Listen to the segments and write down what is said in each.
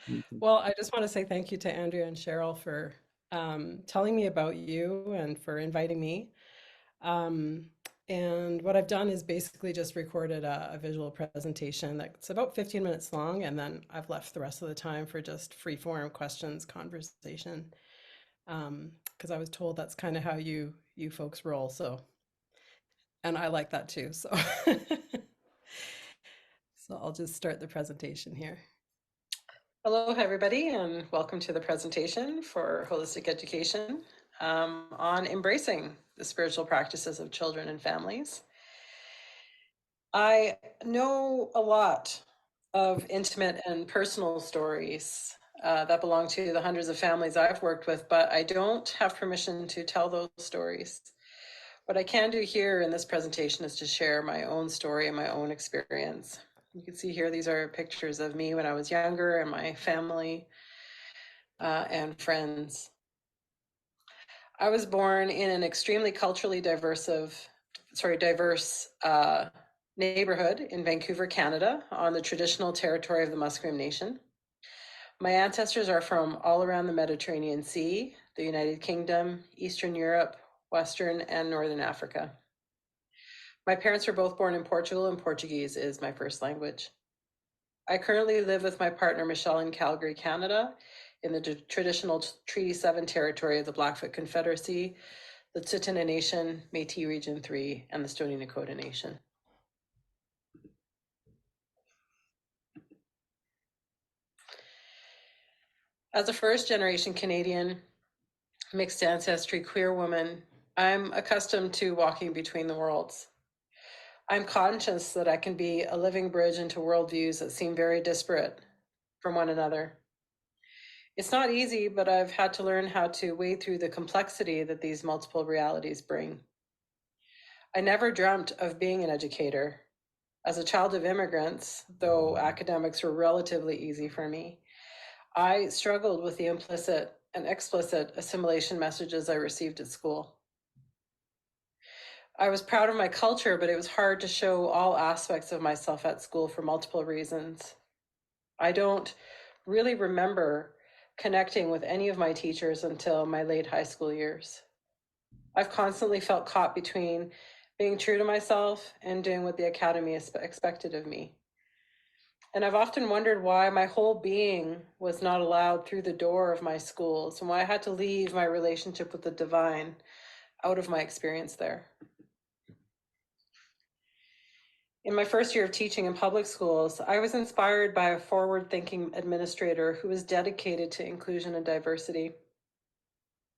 Mhm. Well, I just want to say thank you to Andrea and Cheryl for telling me about you and for inviting me. Um, and what I've done is basically just recorded a visual presentation that's about 15 minutes long, and then I've left the rest of the time for just free form questions, conversation. Because I was told that's kind of how you folks roll. So, and I like that too. So, so I'll just start the presentation here. Hello, everybody, and welcome to the presentation for holistic education on embracing the spiritual practices of children and families. I know a lot of intimate and personal stories that belong to the hundreds of families I've worked with, but I don't have permission to tell those stories. What I can do here in this presentation is to share my own story and my own experience. You can see here, these are pictures of me when I was younger and my family and friends. I was born in an extremely culturally diverse neighborhood in Vancouver, Canada, on the traditional territory of the Musqueam Nation. My ancestors are from all around the Mediterranean Sea, the United Kingdom, Eastern Europe, Western and Northern Africa. My parents were both born in Portugal, and Portuguese is my first language. I currently live with my partner, Michelle, in Calgary, Canada, in the traditional Treaty 7 territory of the Blackfoot Confederacy, the Tsuut'ina Nation, Métis Region 3, and the Stoney Nakoda Nation. As a first-generation Canadian, mixed ancestry queer woman, I'm accustomed to walking between the worlds. I'm conscious that I can be a living bridge into worldviews that seem very disparate from one another. It's not easy, but I've had to learn how to wade through the complexity that these multiple realities bring. I never dreamt of being an educator. As a child of immigrants, though academics were relatively easy for me, I struggled with the implicit and explicit assimilation messages I received at school. I was proud of my culture, but it was hard to show all aspects of myself at school for multiple reasons. I don't really remember connecting with any of my teachers until my late high school years. I've constantly felt caught between being true to myself and doing what the academy expected of me. And I've often wondered why my whole being was not allowed through the door of my schools and why I had to leave my relationship with the divine out of my experience there. In my first year of teaching in public schools, I was inspired by a forward thinking administrator who was dedicated to inclusion and diversity.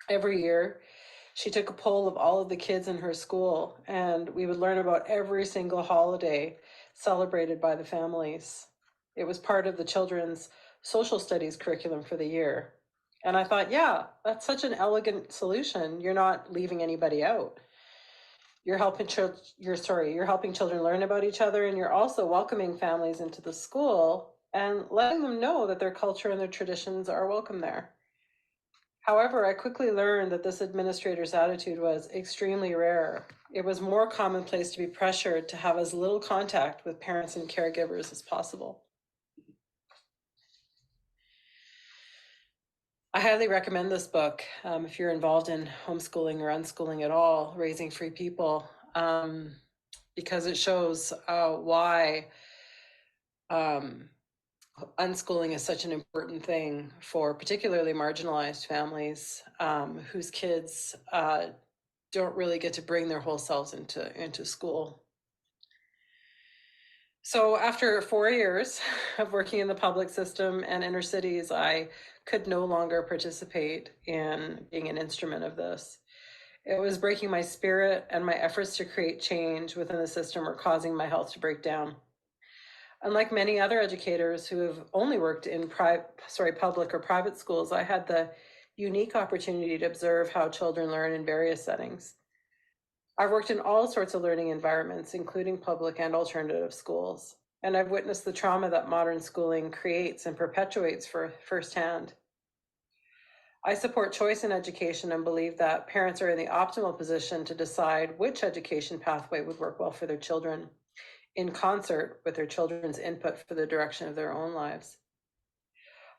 Every year, she took a poll of all of the kids in her school, and we would learn about every single holiday celebrated by the families. It was part of the children's social studies curriculum for the year. And I thought, yeah, that's such an elegant solution. You're not leaving anybody out. You're helping children learn about each other, and you're also welcoming families into the school and letting them know that their culture and their traditions are welcome there. However, I quickly learned that this administrator's attitude was extremely rare. It was more commonplace to be pressured to have as little contact with parents and caregivers as possible. I highly recommend this book if you're involved in homeschooling or unschooling at all, Raising Free People, because it shows why um, unschooling is such an important thing for particularly marginalized families whose kids don't really get to bring their whole selves into school. So after 4 years of working in the public system and inner cities, I could no longer participate in being an instrument of this. It was breaking my spirit, and my efforts to create change within the system were causing my health to break down. Unlike many other educators who have only worked in public or private schools, I had the unique opportunity to observe how children learn in various settings. I've worked in all sorts of learning environments, including public and alternative schools, and I've witnessed the trauma that modern schooling creates and perpetuates firsthand. I support choice in education and believe that parents are in the optimal position to decide which education pathway would work well for their children, in concert with their children's input for the direction of their own lives.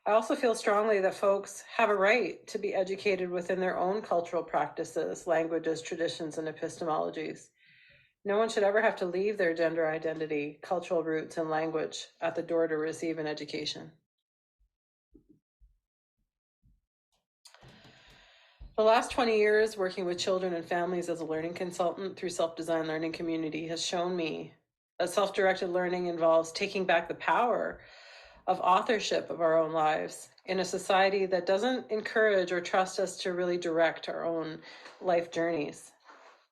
I also feel strongly that folks have a right to be educated within their own cultural practices, languages, traditions, and epistemologies. No one should ever have to leave their gender identity, cultural roots, and language at the door to receive an education. The last 20 years working with children and families as a learning consultant through self-designed learning community has shown me that self-directed learning involves taking back the power of authorship of our own lives in a society that doesn't encourage or trust us to really direct our own life journeys.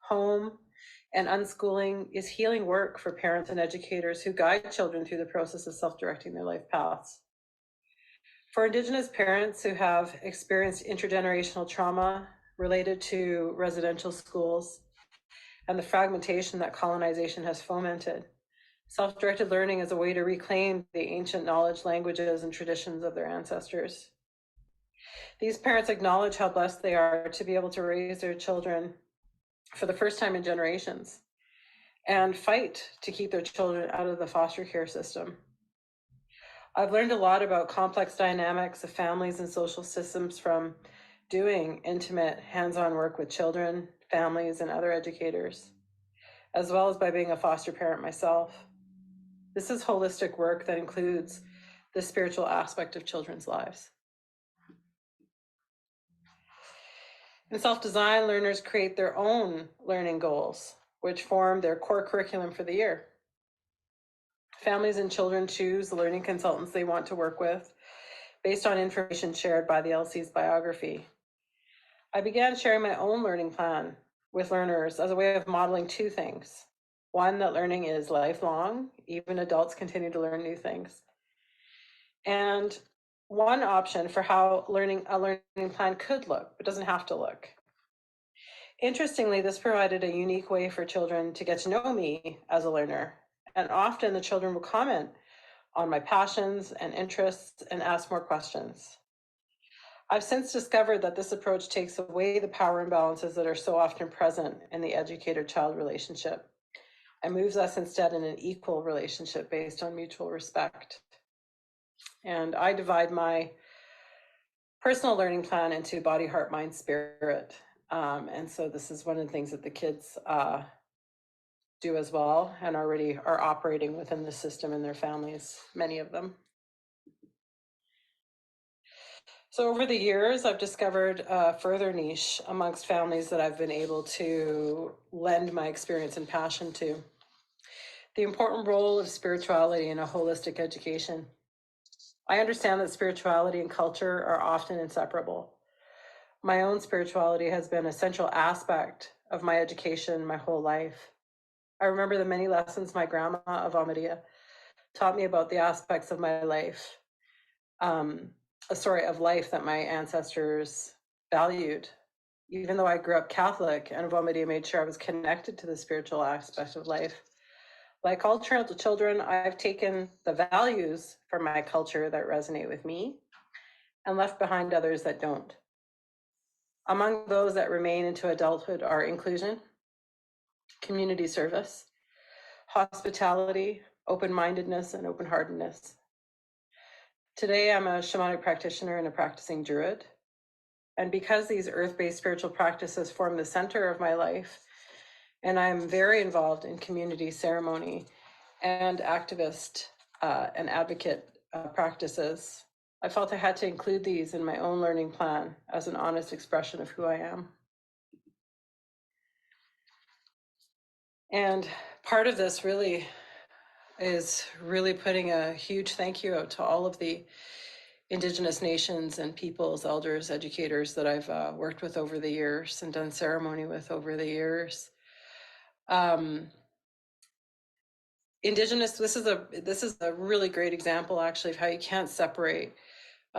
Home and unschooling is healing work for parents and educators who guide children through the process of self-directing their life paths. For Indigenous parents who have experienced intergenerational trauma related to residential schools and the fragmentation that colonization has fomented, self-directed learning is a way to reclaim the ancient knowledge, languages, and traditions of their ancestors. These parents acknowledge how blessed they are to be able to raise their children for the first time in generations and fight to keep their children out of the foster care system. I've learned a lot about complex dynamics of families and social systems from doing intimate hands-on work with children, families, and other educators, as well as by being a foster parent myself. This is holistic work that includes the spiritual aspect of children's lives. In self-design, learners create their own learning goals, which form their core curriculum for the year. Families and children choose the learning consultants they want to work with based on information shared by the LC's biography. I began sharing my own learning plan with learners as a way of modeling two things. One, that learning is lifelong, even adults continue to learn new things. And one option for how a learning plan could look, but doesn't have to look. Interestingly, this provided a unique way for children to get to know me as a learner. And often the children will comment on my passions and interests and ask more questions. I've since discovered that this approach takes away the power imbalances that are so often present in the educator-child relationship and moves us instead in an equal relationship based on mutual respect. And I divide my personal learning plan into body, heart, mind, spirit. And so this is one of the things that the kids do as well and already are operating within the system in their families, many of them. So over the years, I've discovered a further niche amongst families that I've been able to lend my experience and passion to. The important role of spirituality in a holistic education. I understand that spirituality and culture are often inseparable. My own spirituality has been a central aspect of my education my whole life. I remember the many lessons my grandma of Amadia taught me about the aspects of my life, of life that my ancestors valued. Even though I grew up Catholic, and Vomidia made sure I was connected to the spiritual aspect of life. Like all children, I've taken the values from my culture that resonate with me and left behind others that don't. Among those that remain into adulthood are inclusion, community service, hospitality, open-mindedness, and open-heartedness. Today, I'm a shamanic practitioner and a practicing druid. And because these earth-based spiritual practices form the center of my life, and I'm very involved in community ceremony and activist and advocate practices, I felt I had to include these in my own learning plan as an honest expression of who I am. And part of this really is putting a huge thank you out to all of the Indigenous nations and peoples, elders, educators that I've worked with over the years and done ceremony with over the years. Indigenous, this is a really great example actually of how you can't separate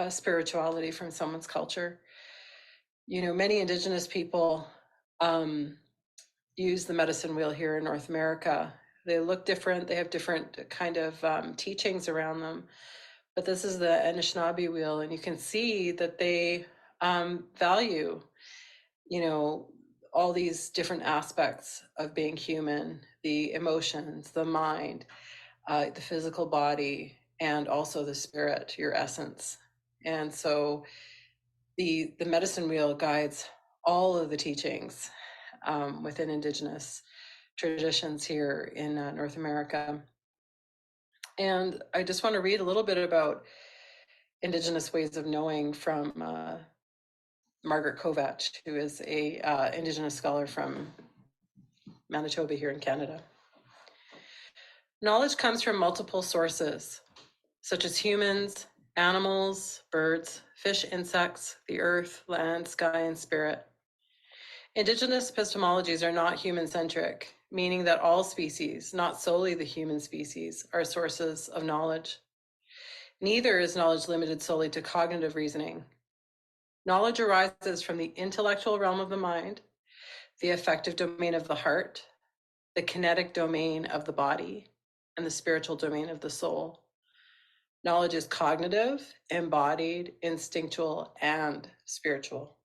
spirituality from someone's culture. You know, many Indigenous people use the medicine wheel here in North America. They look different, they have different kind of teachings around them, but this is the Anishinaabe wheel, and you can see that they value, you know, all these different aspects of being human, the emotions, the mind, the physical body, and also the spirit, your essence, And so the medicine wheel guides all of the teachings within Indigenous traditions here in North America. And I just want to read a little bit about Indigenous ways of knowing from Margaret Kovach, who is a Indigenous scholar from Manitoba here in Canada. Knowledge comes from multiple sources, such as humans, animals, birds, fish, insects, the earth, land, sky, and spirit. Indigenous epistemologies are not human-centric, meaning that all species, not solely the human species, are sources of knowledge. Neither is knowledge limited solely to cognitive reasoning. Knowledge arises from the intellectual realm of the mind, the affective domain of the heart, the kinetic domain of the body, and the spiritual domain of the soul. Knowledge is cognitive, embodied, instinctual, and spiritual.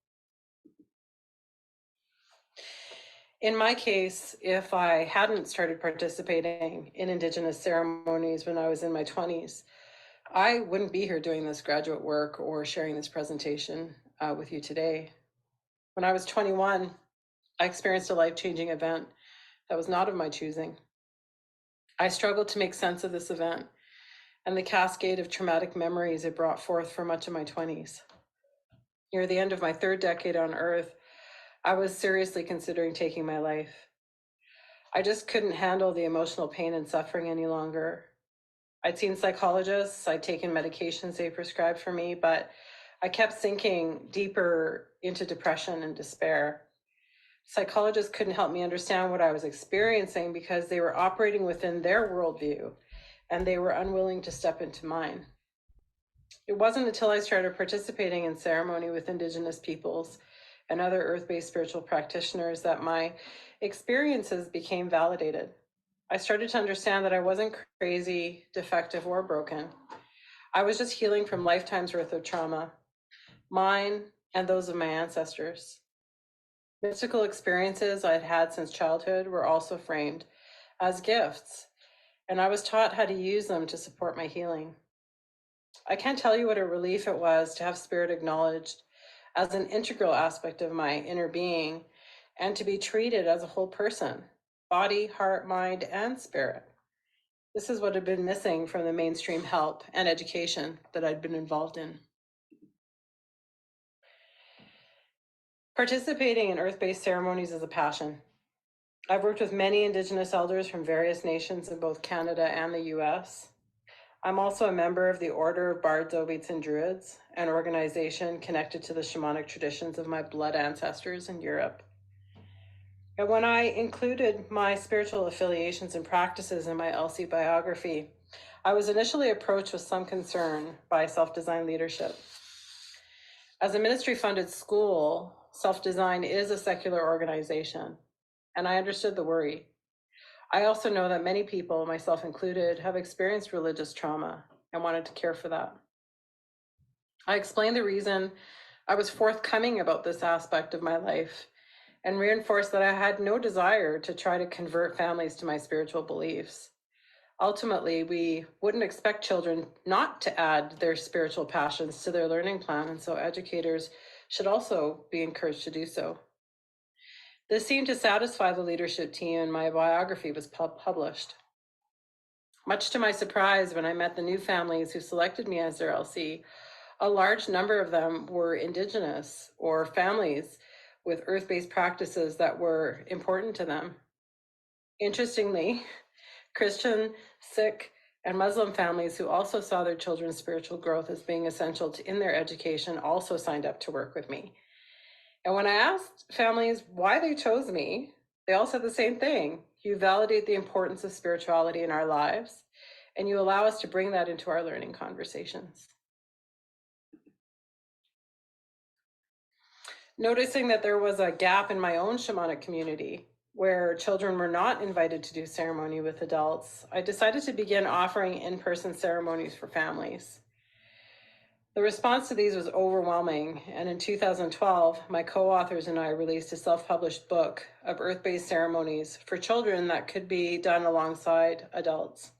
In my case, if I hadn't started participating in Indigenous ceremonies when I was in my 20s, I wouldn't be here doing this graduate work or sharing this presentation with you today. When I was 21, I experienced a life-changing event that was not of my choosing. I struggled to make sense of this event and the cascade of traumatic memories it brought forth for much of my 20s. Near the end of my third decade on Earth, I was seriously considering taking my life. I just couldn't handle the emotional pain and suffering any longer. I'd seen psychologists, I'd taken medications they prescribed for me, but I kept sinking deeper into depression and despair. Psychologists couldn't help me understand what I was experiencing because they were operating within their worldview and they were unwilling to step into mine. It wasn't until I started participating in ceremony with Indigenous peoples and other earth-based spiritual practitioners that my experiences became validated. I started to understand that I wasn't crazy, defective, or broken. I was just healing from lifetimes worth of trauma, mine and those of my ancestors. Mystical experiences I'd had since childhood were also framed as gifts, and I was taught how to use them to support my healing. I can't tell you what a relief it was to have spirit acknowledged as an integral aspect of my inner being and to be treated as a whole person, body, heart, mind, and spirit. This is what had been missing from the mainstream help and education that I'd been involved in. Participating in earth-based ceremonies is a passion. I've worked with many Indigenous elders from various nations in both Canada and the US. I'm also a member of the Order of Bards, Obeats, and Druids, an organization connected to the shamanic traditions of my blood ancestors in Europe. And when I included my spiritual affiliations and practices in my LC biography, I was initially approached with some concern by self-design leadership. As a ministry-funded school, self-design is a secular organization, and I understood the worry. I also know that many people, myself included, have experienced religious trauma and wanted to care for that. I explained the reason I was forthcoming about this aspect of my life and reinforced that I had no desire to try to convert families to my spiritual beliefs. Ultimately, we wouldn't expect children not to add their spiritual passions to their learning plan, and so educators should also be encouraged to do so. This seemed to satisfy the leadership team, and my biography was published. Much to my surprise, when I met the new families who selected me as their LC, a large number of them were Indigenous or families with earth-based practices that were important to them. Interestingly, Christian, Sikh, and Muslim families who also saw their children's spiritual growth as being essential in their education also signed up to work with me. And when I asked families why they chose me, they all said the same thing. You validate the importance of spirituality in our lives, and you allow us to bring that into our learning conversations. Noticing that there was a gap in my own shamanic community where children were not invited to do ceremony with adults, I decided to begin offering in-person ceremonies for families. The response to these was overwhelming, and in 2012, my co-authors and I released a self-published book of earth-based ceremonies for children that could be done alongside adults.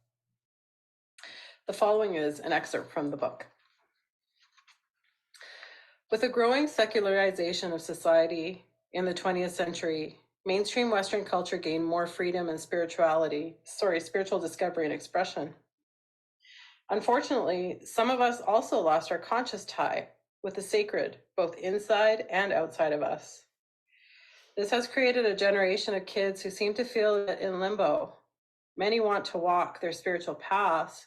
The following is an excerpt from the book. With a growing secularization of society in the 20th century, mainstream Western culture gained more freedom and spiritual discovery and expression. Unfortunately, some of us also lost our conscious tie with the sacred, both inside and outside of us. This has created a generation of kids who seem to feel in limbo. Many want to walk their spiritual paths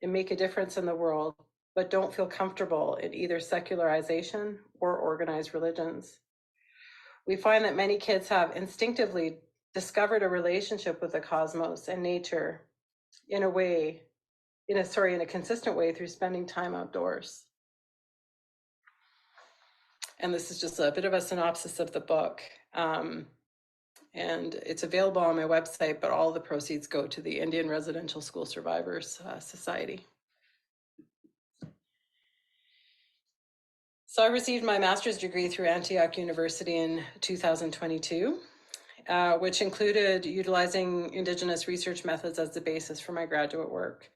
and make a difference in the world, but don't feel comfortable in either secularization or organized religions. We find that many kids have instinctively discovered a relationship with the cosmos and nature in a way, in a consistent way through spending time outdoors. And this is just a bit of a synopsis of the book. And it's available on my website, but all the proceeds go to the Indian Residential School Survivors Society. So I received my master's degree through Antioch University in 2022, which included utilizing Indigenous research methods as the basis for my graduate work.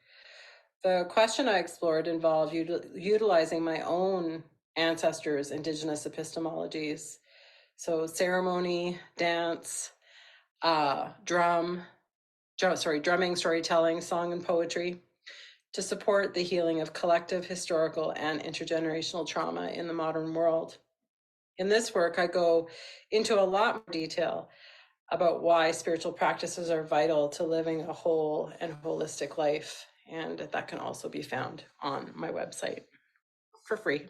The question I explored involved utilizing my own ancestors' Indigenous epistemologies. So ceremony, dance, drumming, storytelling, song, and poetry to support the healing of collective, historical, and intergenerational trauma in the modern world. In this work, I go into a lot more detail about why spiritual practices are vital to living a whole and holistic life, and that can also be found on my website for free.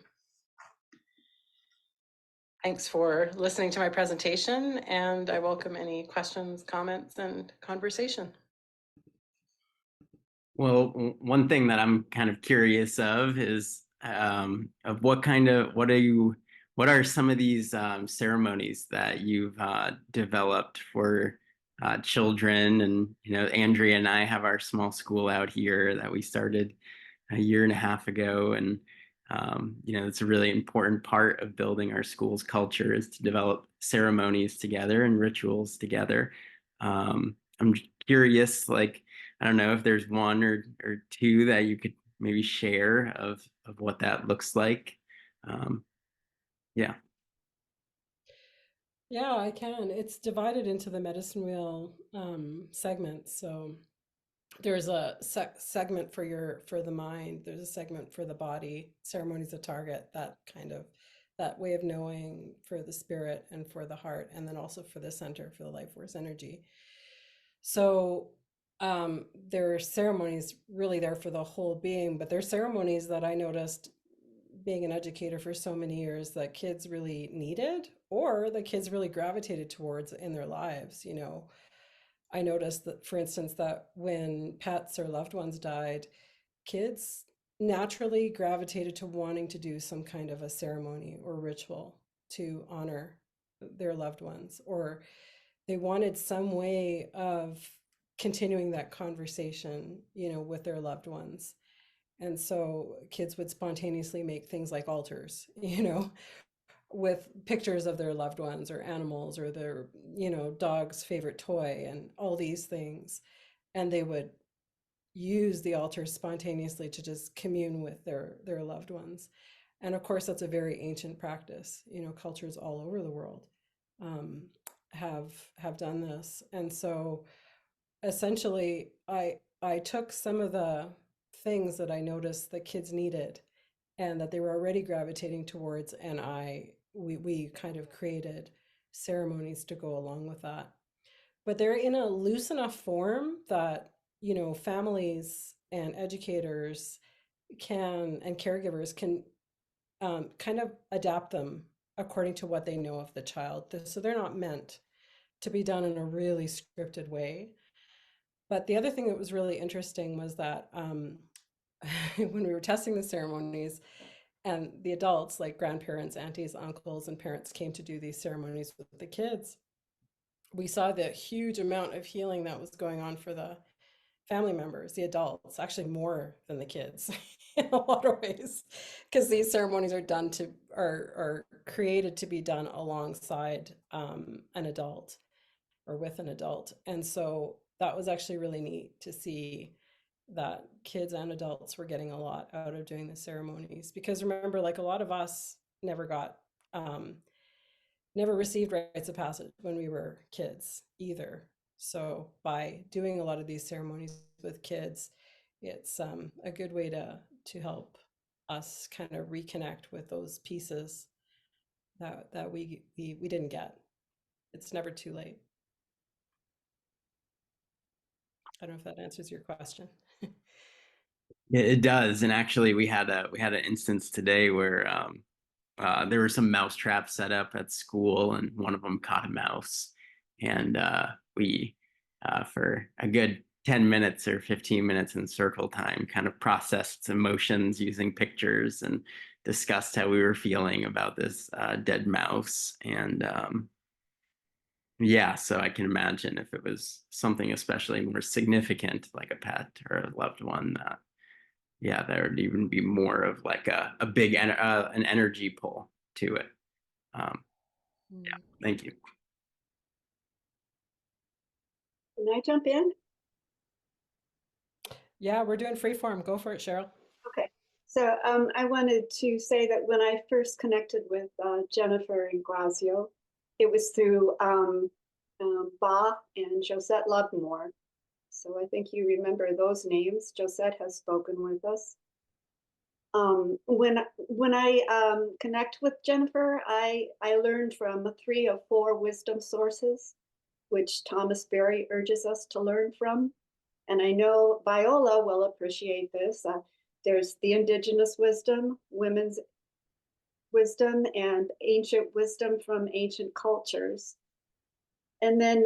Thanks for listening to my presentation, and I welcome any questions, comments, and conversation. Well, one thing that I'm kind of curious of is of what are some of these ceremonies that you've developed for children? And Andrea and I have our small school out here that we started a year and a half ago, and it's a really important part of building our school's culture is to develop ceremonies together and rituals together. I'm curious, like, I don't know if there's one or two that you could maybe share of what that looks like. Yeah. Yeah, I can. It's divided into the medicine wheel segments. So there's a segment for the mind. There's a segment for the body. Ceremonies of target. That way of knowing for the spirit and for the heart, and then also for the center for the life force energy. So there are ceremonies really there for the whole being, but there's ceremonies that I noticed being an educator for so many years that kids really needed or the kids really gravitated towards in their lives. I noticed that, for instance, that when pets or loved ones died, kids naturally gravitated to wanting to do some kind of a ceremony or ritual to honor their loved ones, or they wanted some way of continuing that conversation, with their loved ones. And so kids would spontaneously make things like altars, with pictures of their loved ones or animals or their, dog's favorite toy and all these things. And they would use the altar spontaneously to just commune with their loved ones. And of course, that's a very ancient practice. Cultures all over the world um, have done this. And so essentially, I took some of the things that I noticed that kids needed and that they were already gravitating towards, and we kind of created ceremonies to go along with that. But they're in a loose enough form that, families and educators and caregivers can kind of adapt them according to what they know of the child. So they're not meant to be done in a really scripted way. But the other thing that was really interesting was that when we were testing the ceremonies and the adults, like grandparents, aunties, uncles, and parents, came to do these ceremonies with the kids, we saw the huge amount of healing that was going on for the family members, the adults, actually more than the kids in a lot of ways, because these ceremonies are created to be done alongside an adult or with an adult. And so that was actually really neat to see that kids and adults were getting a lot out of doing the ceremonies. Because remember, like a lot of us never got never received rites of passage when we were kids either. So by doing a lot of these ceremonies with kids, it's a good way to help us kind of reconnect with those pieces that we didn't get. It's never too late. I don't know if that answers your question. It does, and actually, we had an instance today where there were some mouse traps set up at school, and one of them caught a mouse, and we for a good 10 minutes or 15 minutes in circle time kind of processed emotions using pictures and discussed how we were feeling about this dead mouse. And yeah, so I can imagine if it was something especially more significant, like a pet or a loved one, yeah, there would even be more of like a big an energy pull to it. Yeah, Mm. thank you. Can I jump in? Yeah, we're doing freeform. Go for it, Cheryl. Okay. So I wanted to say that when I first connected with Jennifer Engracio, it was through Ba and Josette Lovemore. So I think you remember those names. Josette has spoken with us. When I connect with Jennifer, I learned from 3 of 4 wisdom sources, which Thomas Berry urges us to learn from. And I know Viola will appreciate this. There's the indigenous wisdom, women's wisdom, and ancient wisdom from ancient cultures. And then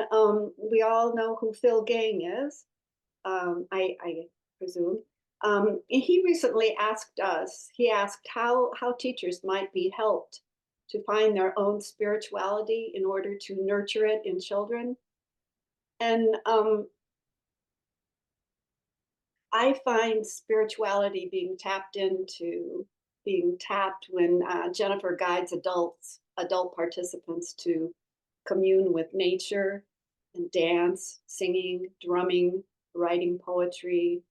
we all know who Phil Gang is, I presume. He recently asked us, he asked how teachers might be helped to find their own spirituality in order to nurture it in children. And I find spirituality being tapped when Jennifer guides adult participants to commune with nature and dance, singing, drumming, writing poetry,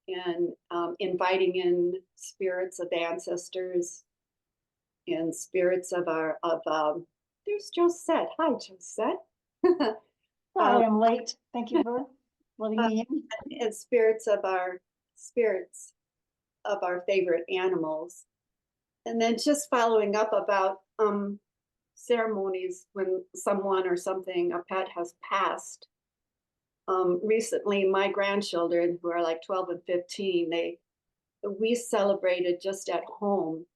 and inviting in spirits of ancestors and spirits of there's Josette. Hi, Josette. Sorry, I'm late. Thank you for letting me in. And spirits of our favorite animals. And then just following up about ceremonies when someone or something, a pet, has passed. Recently, my grandchildren, who are like 12 and 15, we celebrated just at home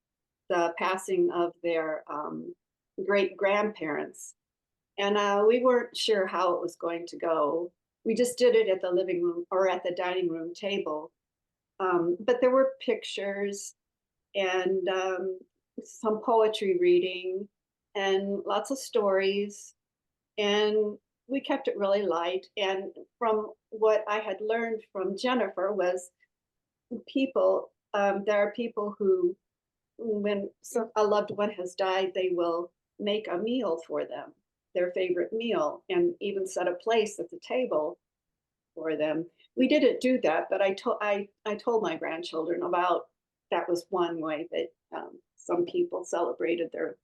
the passing of their great grandparents. And we weren't sure how it was going to go. We just did it at the living room or at the dining room table. But there were pictures and some poetry reading and lots of stories. And we kept it really light. And from what I had learned from Jennifer was there are people who, when a loved one has died, they will make a meal for them, their favorite meal, and even set a place at the table for them. We didn't do that, but I told my grandchildren about that was one way that some people celebrated their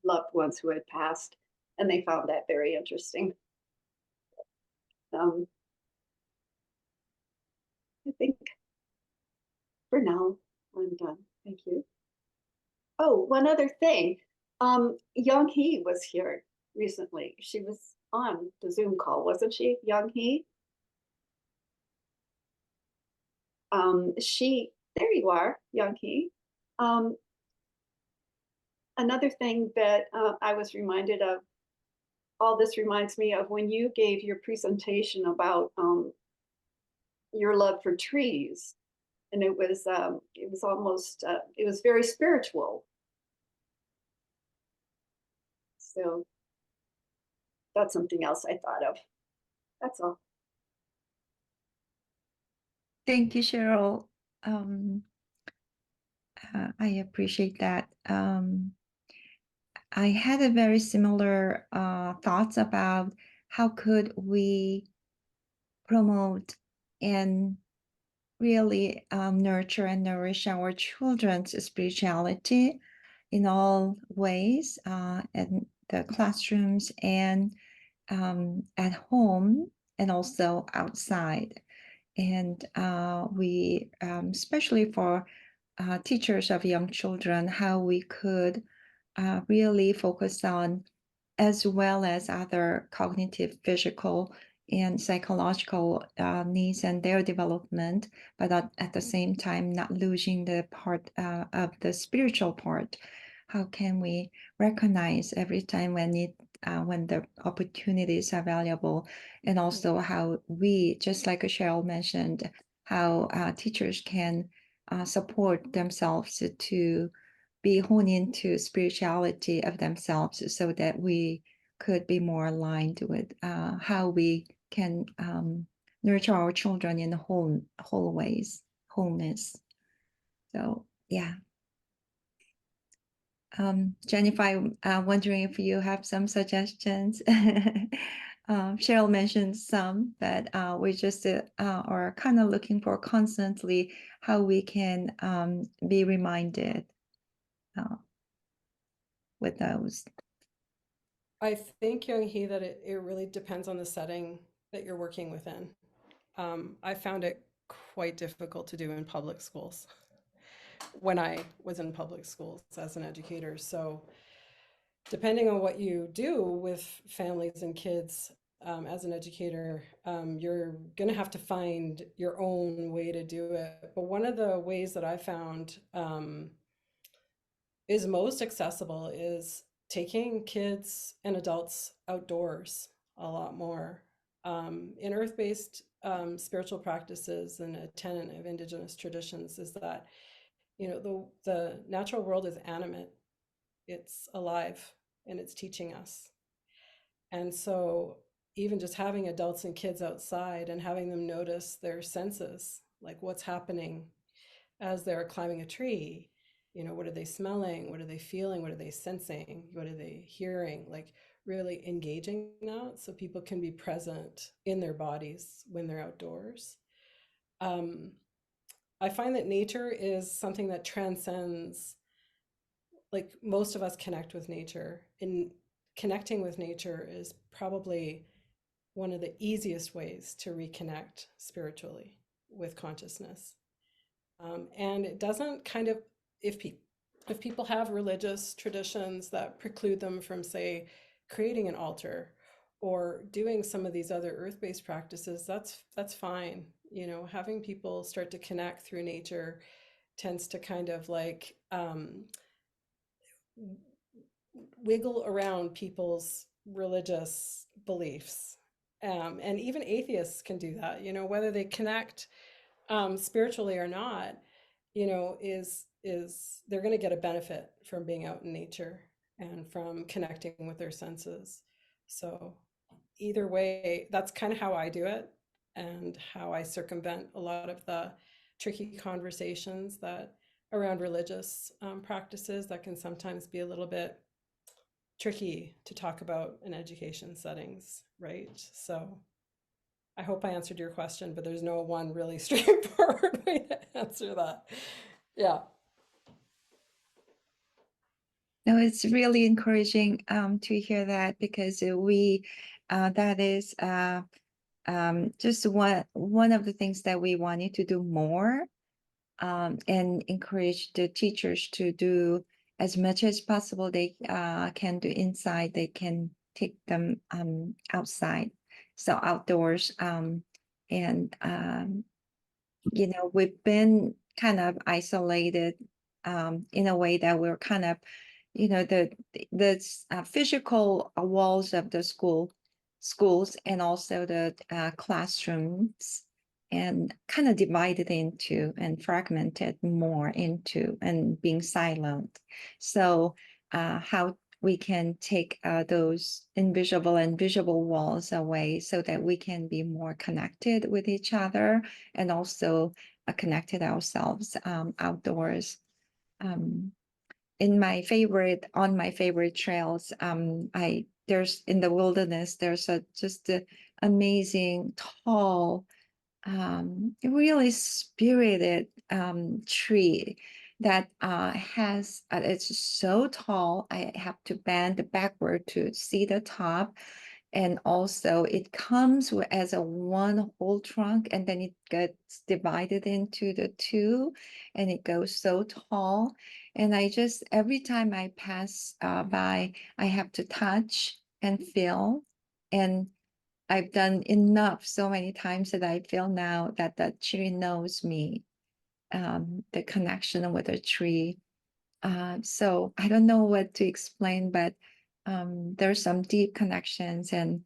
loved ones who had passed, and they found that very interesting. I think for now I'm done. Thank you. Oh, one other thing. Young Hee was here recently. She was on the Zoom call, wasn't she, Young Hee? There you are, Young Hee. Another thing that I was reminded of, all this reminds me of when you gave your presentation about your love for trees. And it was almost, it was very spiritual. So that's something else I thought of. That's all. Thank you, Cheryl. I appreciate that. I had a very similar thoughts about how could we promote and really nurture and nourish our children's spirituality. in all ways, in the classrooms and at home and also outside. And we, especially for teachers of young children, how we could really focus on, as well as other cognitive, physical, and psychological needs and their development, but at the same time not losing the part of the spiritual part. How can we recognize every time when the opportunities are valuable, and also how we, just like Cheryl mentioned, how teachers can support themselves to be honed into spirituality of themselves, so that we could be more aligned with how we can nurture our children in whole ways, wholeness. So yeah. Jennifer, I'm wondering if you have some suggestions. Cheryl mentioned some, but we just are kind of looking for constantly how we can be reminded with those. I think, Young Hee, that it really depends on the setting that you're working within. I found it quite difficult to do in public schools when I was in public schools as an educator. So, depending on what you do with families and kids as an educator, you're going to have to find your own way to do it. But one of the ways that I found is most accessible is taking kids and adults outdoors a lot more. In earth-based spiritual practices, and a tenet of indigenous traditions is that, you know, the natural world is animate, it's alive, and it's teaching us. And so even just having adults and kids outside and having them notice their senses, like what's happening as they're climbing a tree, you know, what are they smelling, what are they feeling, what are they sensing, what are they hearing, like really engaging that so people can be present in their bodies when they're outdoors. I find that nature is something that transcends, like most of us connect with nature, and connecting with nature is probably one of the easiest ways to reconnect spiritually with consciousness. And it doesn't kind of, if people have religious traditions that preclude them from, say, creating an altar or doing some of these other earth-based practices, that's fine. You know, having people start to connect through nature tends to kind of like wiggle around people's religious beliefs. And even atheists can do that, you know, whether they connect spiritually or not, you know, is they're going to get a benefit from being out in nature and from connecting with their senses. So either way, that's kind of how I do it, and how I circumvent a lot of the tricky conversations that around religious practices that can sometimes be a little bit tricky to talk about in education settings, right? So I hope I answered your question, but there's no one really straightforward way to answer that. Yeah. No, it's really encouraging to hear that, because we that is just one of the things that we wanted to do more, and encourage the teachers to do as much as possible. They can do inside, they can take them outside, so outdoors. And you know, we've been kind of isolated in a way that we're kind of, you know, the physical walls of the schools and also the classrooms, and kind of divided into and fragmented more into and being silent. So how we can take those invisible and visible walls away, so that we can be more connected with each other, and also connected ourselves outdoors. On my favorite trails, there's in the wilderness, there's just an amazing tall, really spirited tree that has it's so tall. I have to bend backward to see the top. And also it comes as a one whole trunk, and then it gets divided into the two, and it goes so tall. And I just, every time I pass by, I have to touch and feel. And I've done enough so many times that I feel now that the tree knows me, the connection with the tree. So I don't know what to explain, but there's some deep connections, and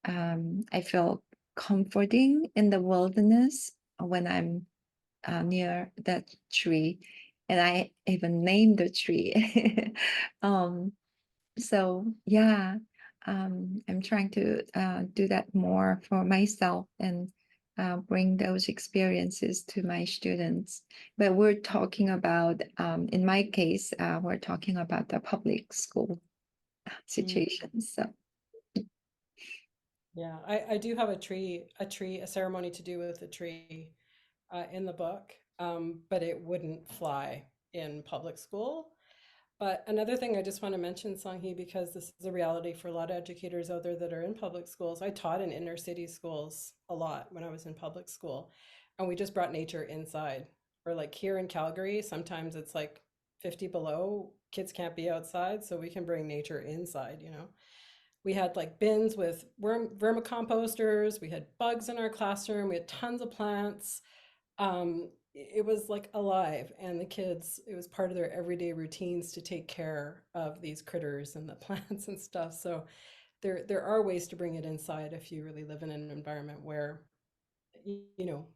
I feel comforting in the wilderness when I'm near that tree, and I even named the tree. um, so yeah, I'm trying to do that more for myself, and bring those experiences to my students. But we're talking about, in my case, we're talking about the public school situation. So Yeah, I do have a ceremony to do with a tree in the book, but it wouldn't fly in public school. But another thing I just want to mention, Sanghi, because this is a reality for a lot of educators out there that are in public schools. I taught in inner city schools a lot when I was in public school, and we just brought nature inside. Or like here in Calgary, sometimes it's like 50 below, kids can't be outside, so we can bring nature inside, you know. We had like bins with vermicomposters, we had bugs in our classroom, we had tons of plants. It was like alive, and the kids, it was part of their everyday routines to take care of these critters and the plants and stuff. So there are ways to bring it inside if you really live in an environment where you know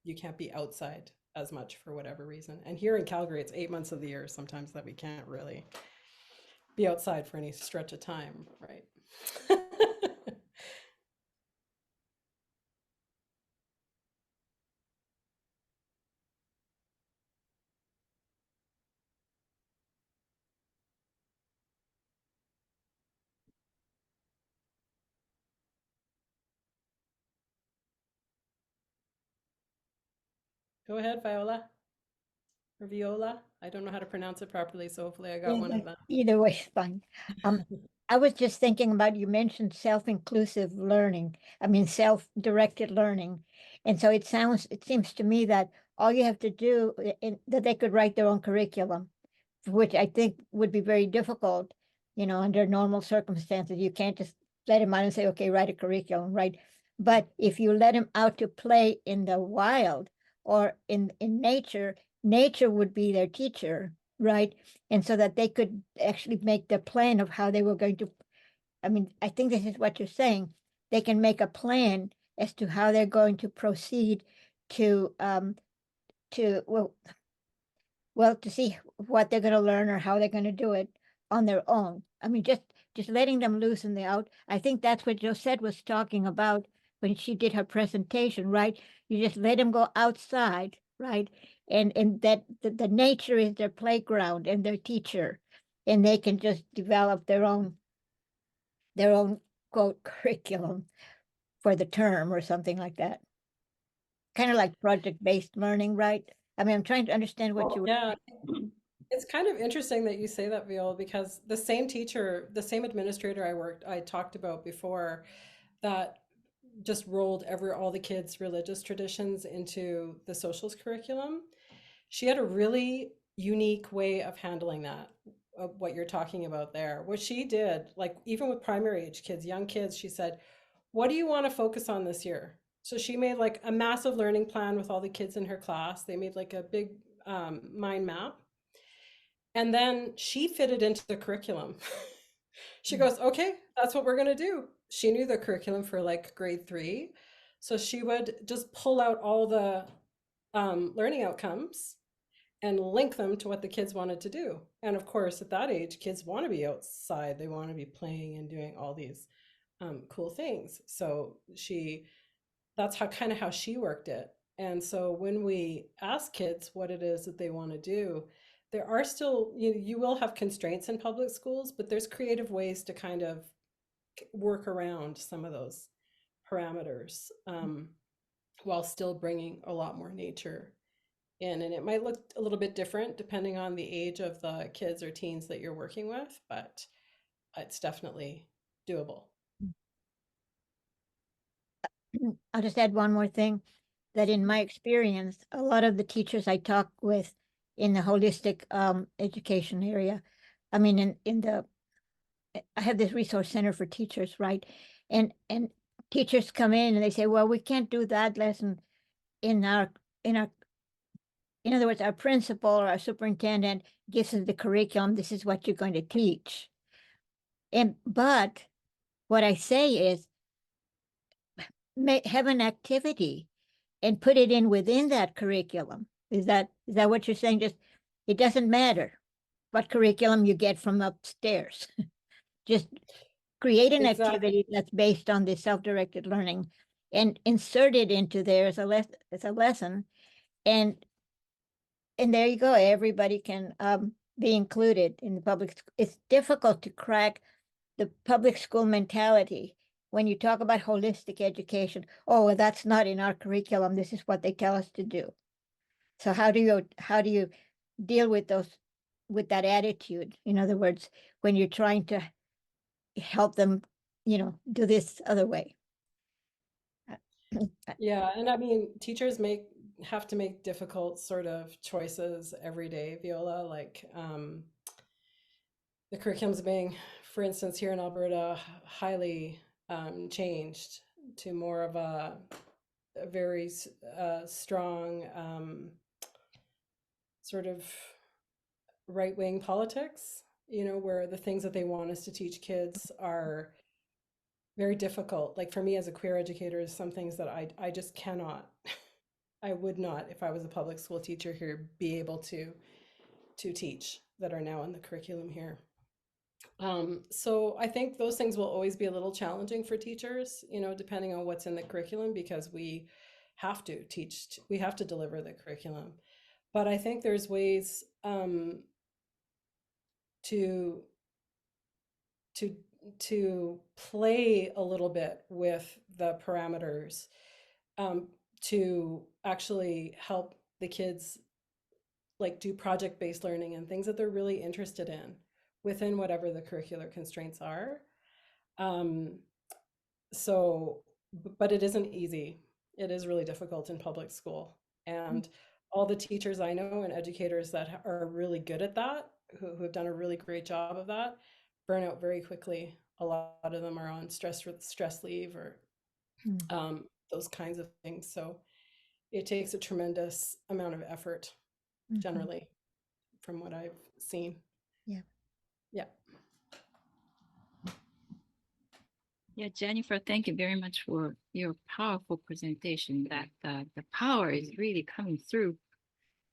you can't be outside as much for whatever reason. And here in Calgary, it's 8 months of the year sometimes that we can't really be outside for any stretch of time, right? Go ahead, Viola or Viola. I don't know how to pronounce it properly, so hopefully I got one of them. Either way is fine. Um, I was just thinking about, you mentioned self-inclusive learning. I mean, self-directed learning. And so it seems to me that all you have to do, that they could write their own curriculum, which I think would be very difficult, under normal circumstances. You can't just let them out and say, okay, write a curriculum, right? But if you let them out to play in the wild or in nature, nature would be their teacher, right? And so that they could actually make the plan of how they were going to, I mean, I think this is what you're saying. They can make a plan as to how they're going to proceed to to to see what they're going to learn or how they're going to do it on their own. I mean, just letting them loose in the out. I think that's what Josette was talking about when she did her presentation, right? You just let them go outside, right? And that the nature is their playground and their teacher, and they can just develop their own quote curriculum for the term or something like that. Kind of like project-based learning, right? I mean, I'm trying to understand what you were Yeah, saying. it's kind of interesting that you say that, Viola, because the same teacher, the same administrator I talked about before, that just rolled all the kids' religious traditions into the socials curriculum. She had a really unique way of handling that, of what you're talking about there. What she did, like even with primary age kids, young kids, she said, "What do you want to focus on this year?" So she made like a massive learning plan with all the kids in her class. They made like a big mind map, and then she fitted into the curriculum. She goes, okay, that's what we're going to do. She knew the curriculum for like grade 3. So she would just pull out all the learning outcomes and link them to what the kids wanted to do. And of course, at that age, kids want to be outside. They want to be playing and doing all these cool things. So that's how she worked it. And so when we ask kids what it is that they want to do, there are still, you will have constraints in public schools, but there's creative ways to kind of work around some of those parameters while still bringing a lot more nature in, and it might look a little bit different depending on the age of the kids or teens that you're working with, but it's definitely doable. I'll just add one more thing, that in my experience, a lot of the teachers I talk with in the holistic education area, I mean, I have this resource center for teachers, right? And teachers come in and they say, well, we can't do that lesson in our, in other words, our principal or our superintendent gives us the curriculum. This is what you're going to teach. But what I say is, have an activity and put it in within that curriculum. Is that what you're saying? Just, it doesn't matter what curriculum you get from upstairs. Just create an Exactly. activity that's based on this self-directed learning and insert it into there as a lesson. And there you go. Everybody can be included in the public. It's difficult to crack the public school mentality when you talk about holistic education. Oh, well, that's not in our curriculum. This is what they tell us to do. So how do you deal with that attitude? In other words, when you're trying to help them, do this other way. Yeah, and I mean, teachers have to make difficult sort of choices every day, Viola. Like the curriculum's being, for instance, here in Alberta, highly changed to more of a very strong sort of right-wing politics, where the things that they want us to teach kids are very difficult. Like for me as a queer educator, some things that I just cannot, I would not, if I was a public school teacher here, be able to teach that are now in the curriculum here. So I think those things will always be a little challenging for teachers, depending on what's in the curriculum, because we have to teach, we have to deliver the curriculum. But I think there's ways to play a little bit with the parameters to actually help the kids like do project-based learning and things that they're really interested in within whatever the curricular constraints are. So, but it isn't easy. It is really difficult in public school. And all the teachers I know and educators that are really good at that, who have done a really great job of that, burn out very quickly. A lot of them are on stress leave or those kinds of things. So it takes a tremendous amount of effort, generally, from what I've seen. Yeah. Yeah. Yeah, Jennifer, thank you very much for your powerful presentation. That the power is really coming through.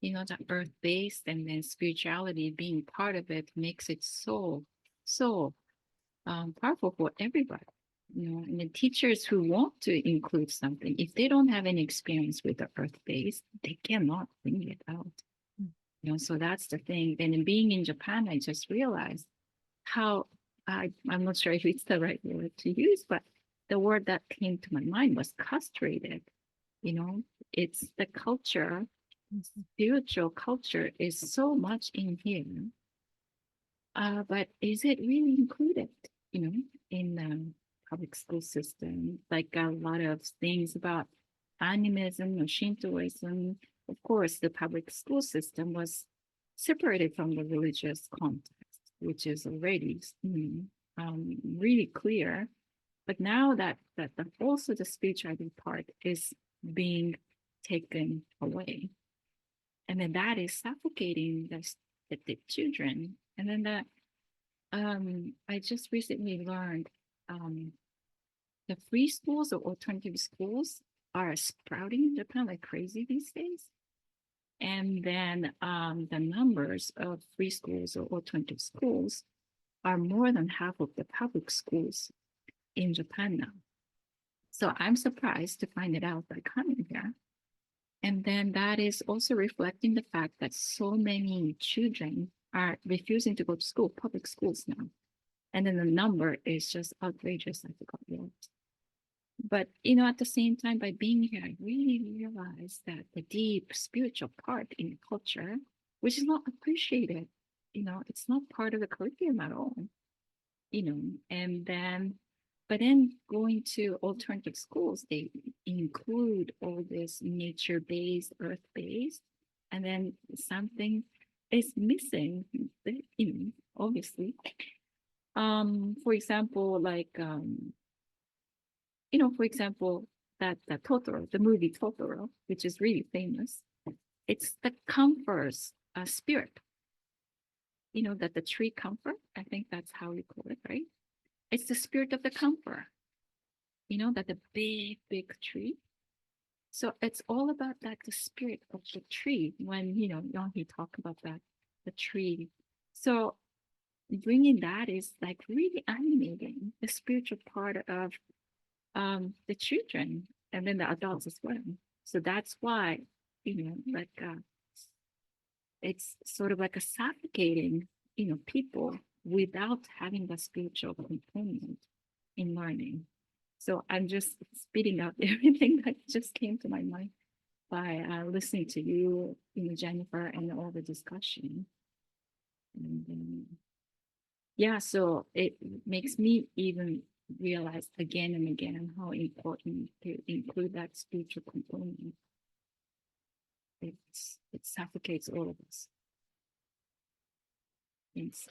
The earth-based and then spirituality being part of it makes it so powerful for everybody. And the teachers who want to include something, if they don't have any experience with the earth-based, they cannot bring it out. So that's the thing. Then being in Japan, I just realized how I'm not sure if it's the right word to use, but the word that came to my mind was castrated. It's the culture, spiritual culture is so much in here. But is it really included, in the public school system? Like a lot of things about animism or Shintoism. Of course, the public school system was separated from the religious context, which is already really clear. But now that also the spirituality part is being taken away, and then that is suffocating the children. And then I just recently learned the free schools or alternative schools are sprouting in Japan like crazy these days. And then the numbers of free schools or alternative schools are more than half of the public schools in Japan now. So I'm surprised to find it out by coming here. And then that is also reflecting the fact that so many children are refusing to go to school, public schools now. And then the number is just outrageous. I forgot what. But at the same time, by being here, I really realized that the deep spiritual part in the culture, which is not appreciated, it's not part of the curriculum at all. And then, but then going to alternative schools, they include all this nature-based, earth-based, and then something is missing, obviously. For example, like, for example, that Totoro, the movie Totoro, which is really famous, it's the comfort spirit, that the tree comfort. I think that's how you call it, right? It's the spirit of the comfort, that the big, big tree. So it's all about that, the spirit of the tree. When, he talk about that, the tree. So bringing that is like really animating the spiritual part of the children and then the adults as well. So that's why, like it's sort of like a suffocating, people without having the spiritual component in learning. So I'm just spitting out everything that just came to my mind by listening to you, Jennifer, and all the discussion. And yeah, so it makes me even realize again and again how important to include that spiritual component. It suffocates all of us. Thanks.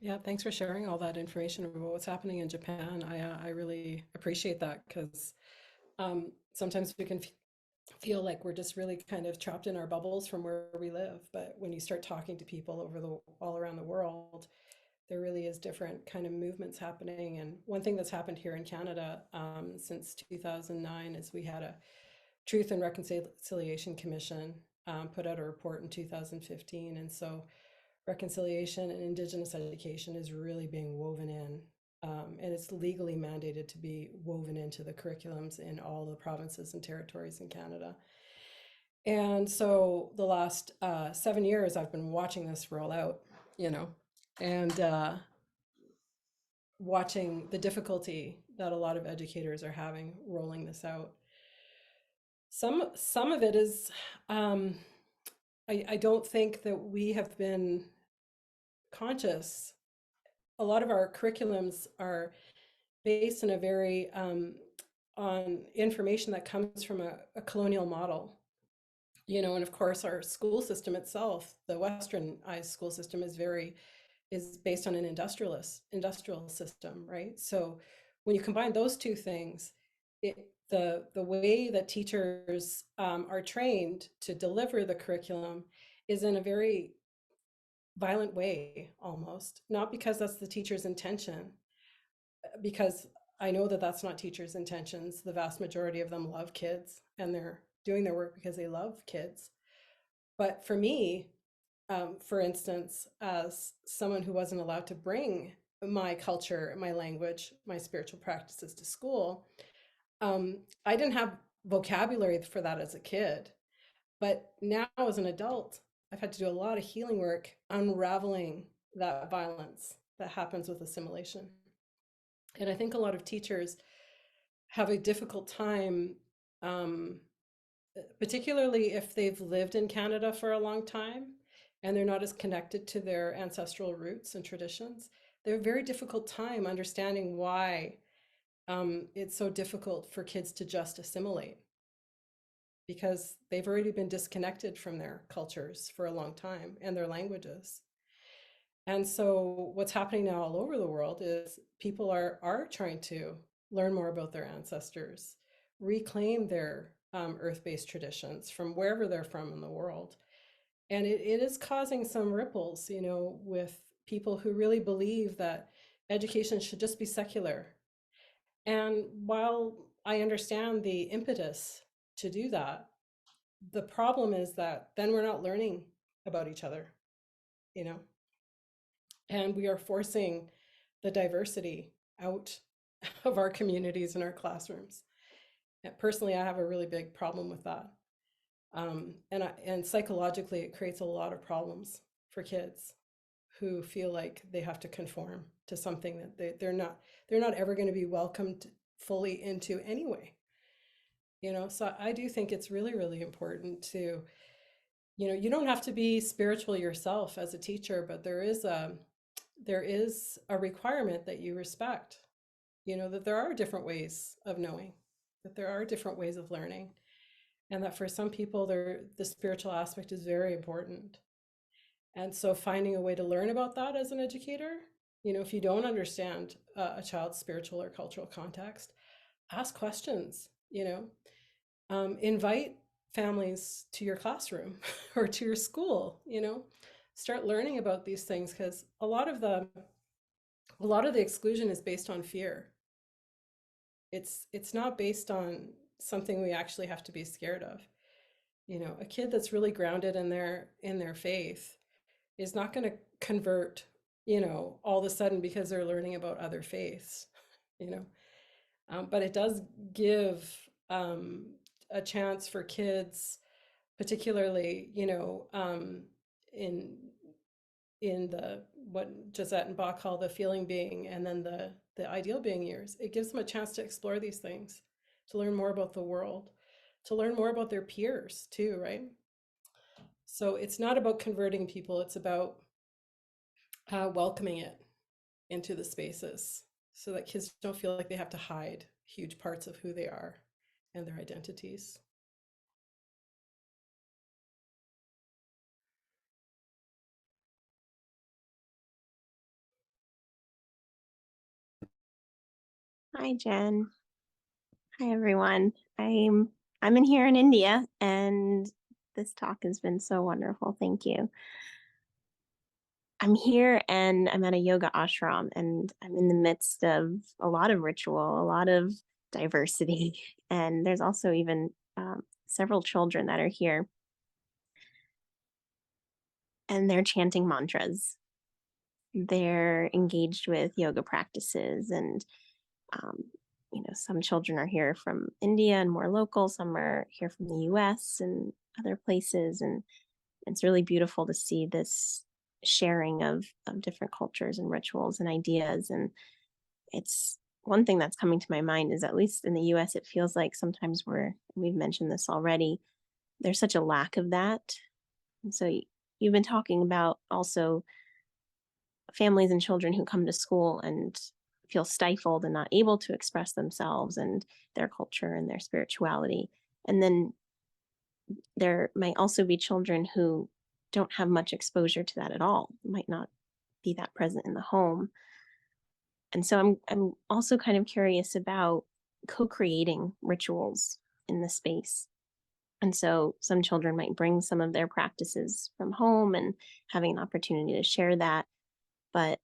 Yeah, thanks for sharing all that information about what's happening in Japan. I really appreciate that because sometimes we can feel like we're just really kind of trapped in our bubbles from where we live. But when you start talking to people all around the world, there really is different kind of movements happening. And one thing that's happened here in Canada since 2009 is we had a Truth and Reconciliation Commission put out a report in 2015. And so reconciliation and Indigenous education is really being woven in. And it's legally mandated to be woven into the curriculums in all the provinces and territories in Canada. And so the last 7 years, I've been watching this roll out, and watching the difficulty that a lot of educators are having rolling this out. Some of it is, I don't think that we have been conscious. A lot of our curriculums are based in a very on information that comes from a colonial model, and of course our school system itself, the westernized school system, is based on an industrial system, right? So when you combine those two things, the way that teachers are trained to deliver the curriculum is in a very violent way, almost, not because that's the teacher's intention, because I know that that's not teachers' intentions. The vast majority of them love kids and they're doing their work because they love kids. But for me, for instance, as someone who wasn't allowed to bring my culture, my language, my spiritual practices to school, I didn't have vocabulary for that as a kid. But now as an adult, I've had to do a lot of healing work, unraveling that violence that happens with assimilation. And I think a lot of teachers have a difficult time, particularly if they've lived in Canada for a long time and they're not as connected to their ancestral roots and traditions. They have a very difficult time understanding why it's so difficult for kids to just assimilate, because they've already been disconnected from their cultures for a long time and their languages. And so what's happening now all over the world is people are trying to learn more about their ancestors, reclaim their earth-based traditions from wherever they're from in the world. And it is causing some ripples, with people who really believe that education should just be secular. And while I understand the impetus to do that, the problem is that then we're not learning about each other, and we are forcing the diversity out of our communities and our classrooms. And personally, I have a really big problem with that. And psychologically, it creates a lot of problems for kids who feel like they have to conform to something that they're not ever going to be welcomed fully into anyway. So I do think it's really, really important to, you don't have to be spiritual yourself as a teacher, but there is a requirement that you respect, that there are different ways of knowing, that there are different ways of learning, and that for some people the spiritual aspect is very important. And so finding a way to learn about that as an educator, if you don't understand a child's spiritual or cultural context, ask questions, invite families to your classroom or to your school, start learning about these things, because a lot of the exclusion is based on fear. It's not based on something we actually have to be scared of. A kid that's really grounded in their faith is not going to convert, all of a sudden because they're learning about other faiths, you know. But it does give a chance for kids, particularly, in the what Josette and Bach call the feeling being, and then the ideal being years. It gives them a chance to explore these things, to learn more about the world, to learn more about their peers too, right? So it's not about converting people, it's about welcoming it into the spaces so that kids don't feel like they have to hide huge parts of who they are and their identities. Hi, Jen. Hi, everyone. I'm in here in India, and this talk has been so wonderful. Thank you. I'm here and I'm at a yoga ashram, and I'm in the midst of a lot of ritual, a lot of diversity, and there's also even several children that are here, and they're chanting mantras. They're engaged with yoga practices, and some children are here from India and more local, some are here from the US and other places. And it's really beautiful to see this sharing of different cultures and rituals and ideas. And it's one thing that's coming to my mind is, at least in the US, it feels like sometimes we've mentioned this already, there's such a lack of that. And so you've been talking about also families and children who come to school and feel stifled and not able to express themselves and their culture and their spirituality. And then there might also be children who don't have much exposure to that at all, might not be that present in the home. And so I'm also kind of curious about co-creating rituals in the space. And so some children might bring some of their practices from home and having an opportunity to share that. But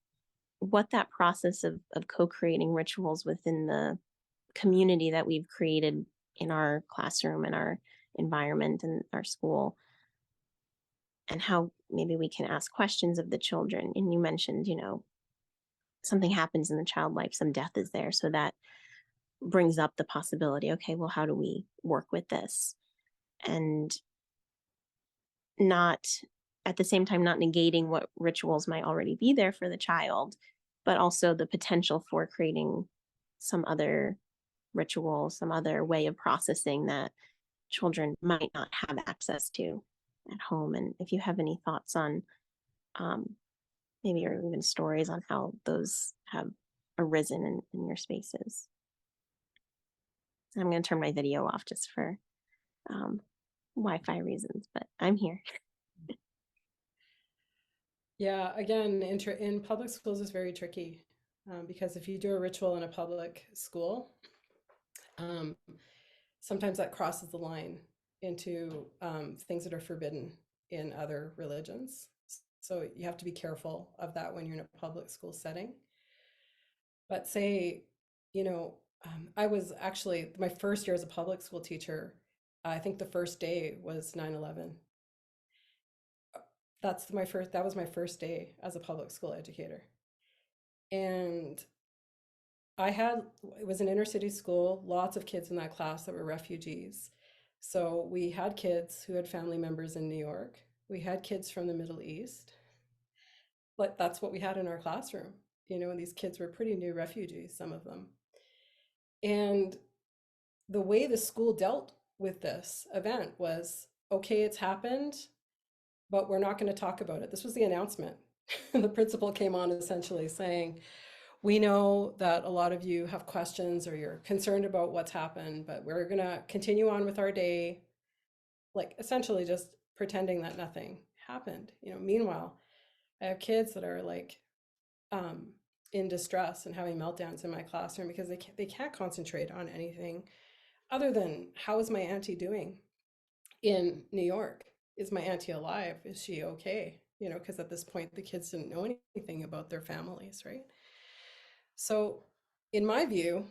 what that process of co-creating rituals within the community that we've created in our classroom and our environment and our school, and how maybe we can ask questions of the children. And you mentioned, something happens in the child life, some death is there. So that brings up the possibility, okay, well, how do we work with this? And not, at the same time, not negating what rituals might already be there for the child, but also the potential for creating some other ritual, some other way of processing that children might not have access to at home. And if you have any thoughts on maybe, or even stories on how those have arisen in your spaces. I'm going to turn my video off just for Wi-Fi reasons, but I'm here. Yeah, again, in public schools is very tricky, because if you do a ritual in a public school, sometimes that crosses the line into things that are forbidden in other religions. So you have to be careful of that when you're in a public school setting. But say, I was actually, my first year as a public school teacher, I think the first day was 9/11. That was my first day as a public school educator. And it was an inner city school, lots of kids in that class that were refugees. So we had kids who had family members in New York. We had kids from the Middle East. But that's what we had in our classroom, and these kids were pretty new refugees, some of them. And the way the school dealt with this event was, okay, it's happened, but we're not going to talk about it. This was the announcement. The principal came on essentially saying, we know that a lot of you have questions or you're concerned about what's happened, but we're going to continue on with our day, like essentially just pretending that nothing happened. Meanwhile, I have kids that are like in distress and having meltdowns in my classroom because they can't concentrate on anything other than, how is my auntie doing in New York? Is my auntie alive? Is she okay? Because at this point the kids didn't know anything about their families, right? So in my view,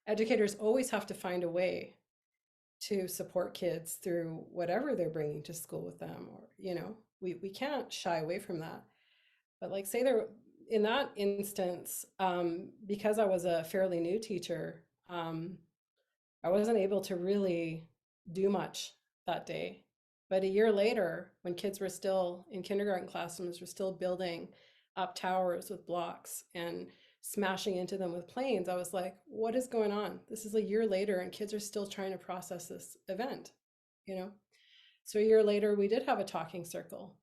educators always have to find a way to support kids through whatever they're bringing to school with them, or we can't shy away from that. But like, say there, in that instance, because I was a fairly new teacher, I wasn't able to really do much that day. But a year later, when kids were still in kindergarten classrooms, were still building up towers with blocks and smashing into them with planes, I was like, what is going on? This is a year later and kids are still trying to process this event, So a year later, we did have a talking circle,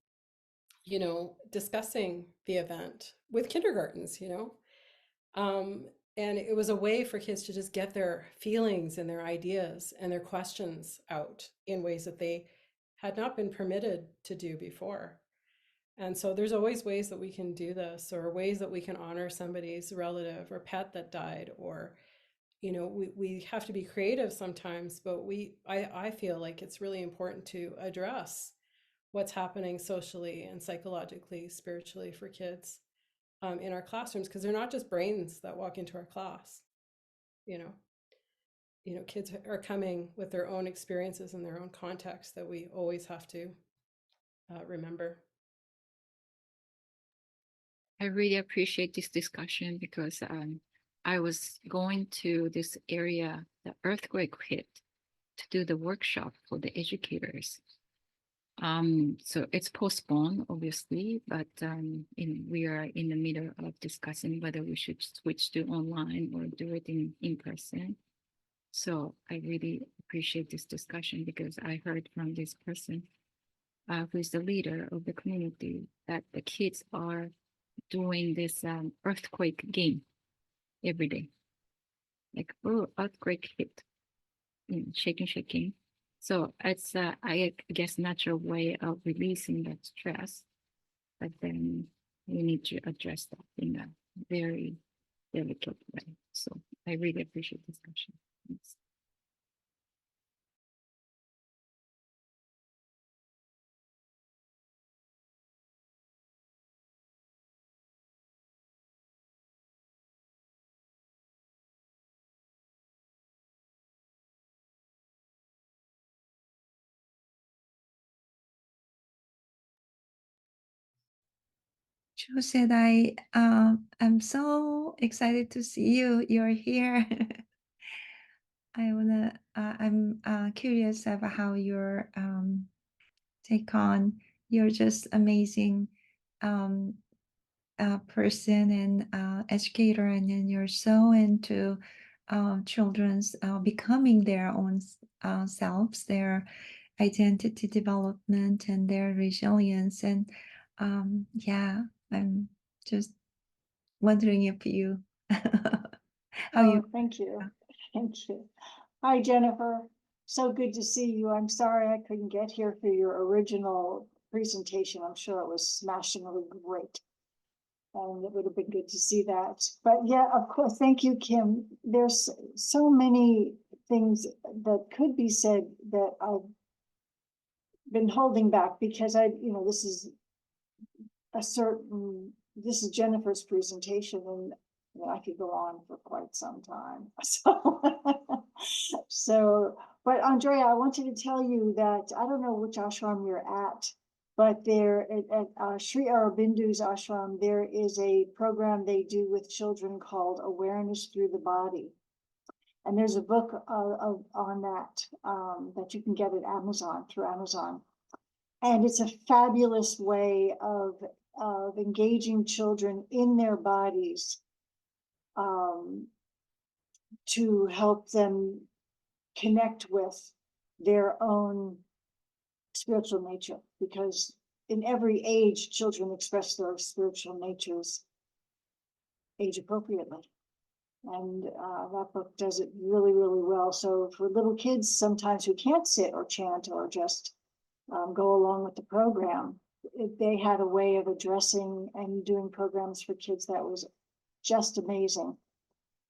discussing the event with kindergartens, and it was a way for kids to just get their feelings and their ideas and their questions out in ways that they had not been permitted to do before. And so there's always ways that we can do this, or ways that we can honor somebody's relative or pet that died, or we have to be creative sometimes, but I feel like it's really important to address what's happening socially and psychologically, spiritually for kids in our classrooms, because they're not just brains that walk into our class. Kids are coming with their own experiences and their own context that we always have to remember. I really appreciate this discussion because I was going to this area, the earthquake hit, to do the workshop for the educators. So it's postponed, obviously, but we are in the middle of discussing whether we should switch to online or do it in person. So I really appreciate this discussion because I heard from this person who is the leader of the community that the kids are doing this earthquake game every day. Like, oh, earthquake hit, shaking. So it's, I guess, natural way of releasing that stress, but then we need to address that in a very delicate way. So I really appreciate this discussion. Thanks. Joe said, I'm so excited to see you. You're here. I'm curious about how your take on. You're just amazing person and educator, and then you're so into children's becoming their own selves, their identity development, and their resilience. And yeah, I'm just wondering if you how you. Thank you. Thank you. Hi, Jennifer. So good to see you. I'm sorry I couldn't get here for your original presentation. I'm sure it was smashingly great. And it would have been good to see that. But yeah, of course, thank you, Kim. There's so many things that could be said that I've been holding back because this is this is Jennifer's presentation, and I could go on for quite some time. But Andrea, I wanted to tell you that I don't know which ashram you're at, but there at Sri Aurobindo's ashram, there is a program they do with children called Awareness Through the Body. And there's a book on that that you can get at Amazon, through Amazon. And it's a fabulous way of engaging children in their bodies to help them connect with their own spiritual nature, because in every age, children express their spiritual natures age appropriately. And that book does it really, really well. So for little kids, sometimes who can't sit or chant or just go along with the program, they had a way of addressing and doing programs for kids that was just amazing.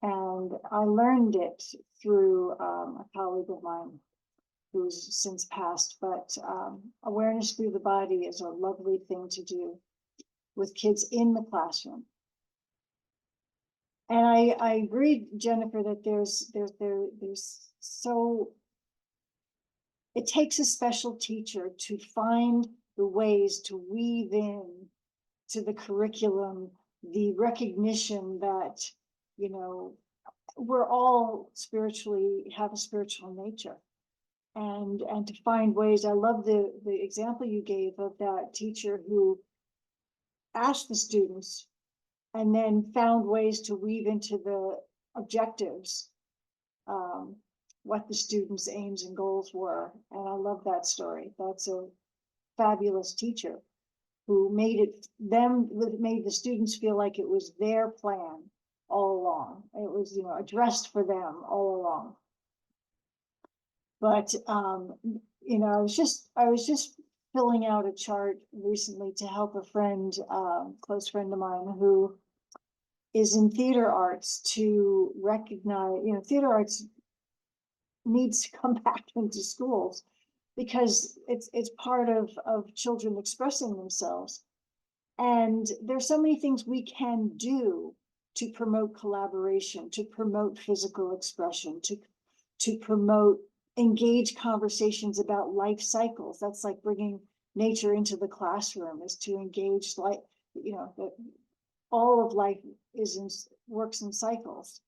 And I learned it through a colleague of mine who's since passed, but awareness through the body is a lovely thing to do with kids in the classroom. And I agree, Jennifer, that there's so, it takes a special teacher to find the ways to weave in to the curriculum the recognition that, you know, we're all spiritually have a spiritual nature, and to find ways. I love the example you gave of that teacher who asked the students and then found ways to weave into the objectives what the students' aims and goals were. And I love that story. That's a fabulous teacher who made the students feel like it was their plan all along. It was, you know, addressed for them all along. But you know, I was just filling out a chart recently to help a friend, close friend of mine who is in theater arts, to recognize, you know, theater arts needs to come back into schools because it's part of children expressing themselves. And there's so many things we can do to promote collaboration, to promote physical expression, to promote engage conversations about life cycles. That's like bringing nature into the classroom, is to engage, like, you know, that all of life works in cycles,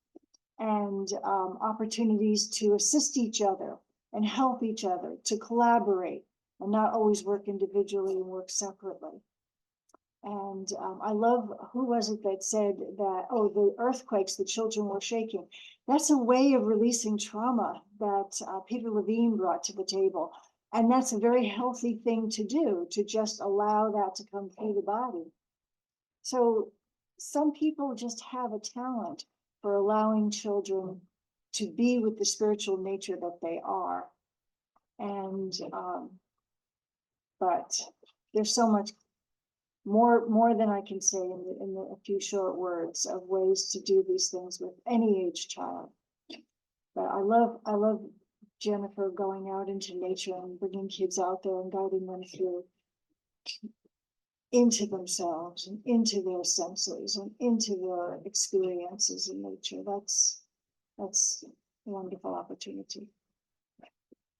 and opportunities to assist each other and help each other, to collaborate and not always work individually and work separately. And I love, who was it that said that, oh, the earthquakes, the children were shaking. That's a way of releasing trauma that Peter Levine brought to the table. And that's a very healthy thing to do, to just allow that to come through the body. So some people just have a talent for allowing children to be with the spiritual nature that they are. And, but there's so much more than I can say in a few short words of ways to do these things with any age child. But I love Jennifer going out into nature and bringing kids out there and guiding them through into themselves and into their senses and into their experiences in nature. That's a wonderful opportunity.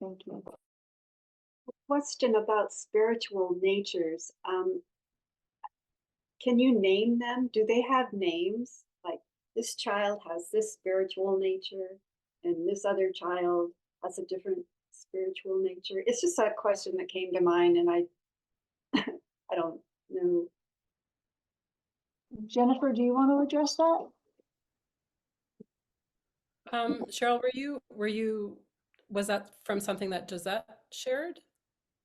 Thank you. Question about spiritual natures. Can you name them? Do they have names? Like, this child has this spiritual nature and this other child has a different spiritual nature. It's just a question that came to mind, and I don't know. Jennifer, do you want to address that? Cheryl, was that from something that Josette shared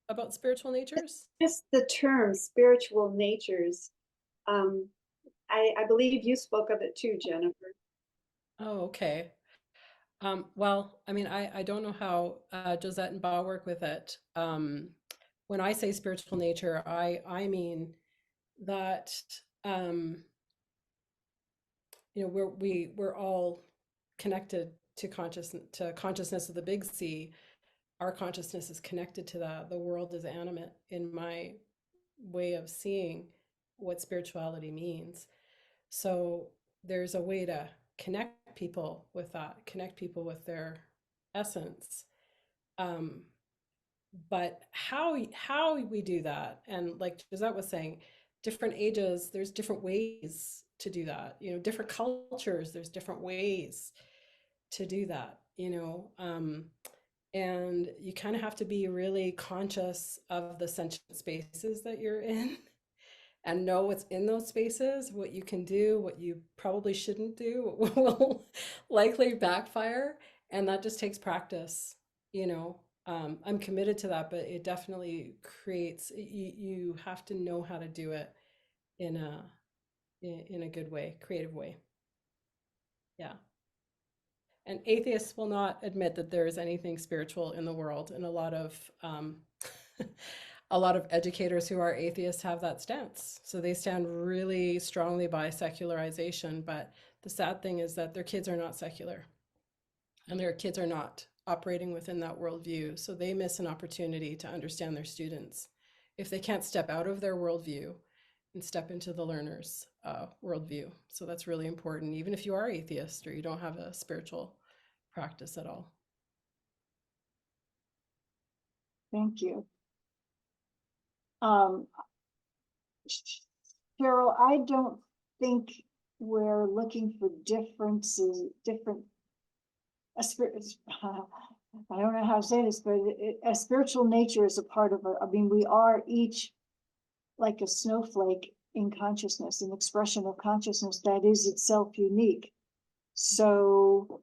about spiritual natures? Just the term spiritual natures. I believe you spoke of it too, Jennifer. Oh, okay. Well, I mean, I don't know how Josette and Ba work with it. When I say spiritual nature, I mean that you know, we're all connected to consciousness of the big C. Our consciousness is connected to that. The world is animate, in my way of seeing what spirituality means. So there's a way to connect people with that, connect people with their essence. But how we do that, and like Josette was saying, different ages, there's different ways to do that. You know, different cultures, there's different ways to do that. You know, and you kind of have to be really conscious of the sentient spaces that you're in and know what's in those spaces, what you can do, what you probably shouldn't do, what will likely backfire. And that just takes practice, you know. I'm committed to that, but it definitely creates, you have to know how to do it in a good way, creative way. Yeah. And atheists will not admit that there is anything spiritual in the world, and a lot of a lot of educators who are atheists have that stance. So they stand really strongly by secularization, but the sad thing is that their kids are not secular, and their kids are not operating within that worldview. So they miss an opportunity to understand their students if they can't step out of their worldview and step into the learner's worldview. So that's really important, even if you are atheist or you don't have a spiritual practice at all. Thank you. Cheryl, I don't think we're looking for differences, I don't know how to say this, but a spiritual nature is a part of it. I mean, we are each like a snowflake in consciousness, an expression of consciousness that is itself unique. So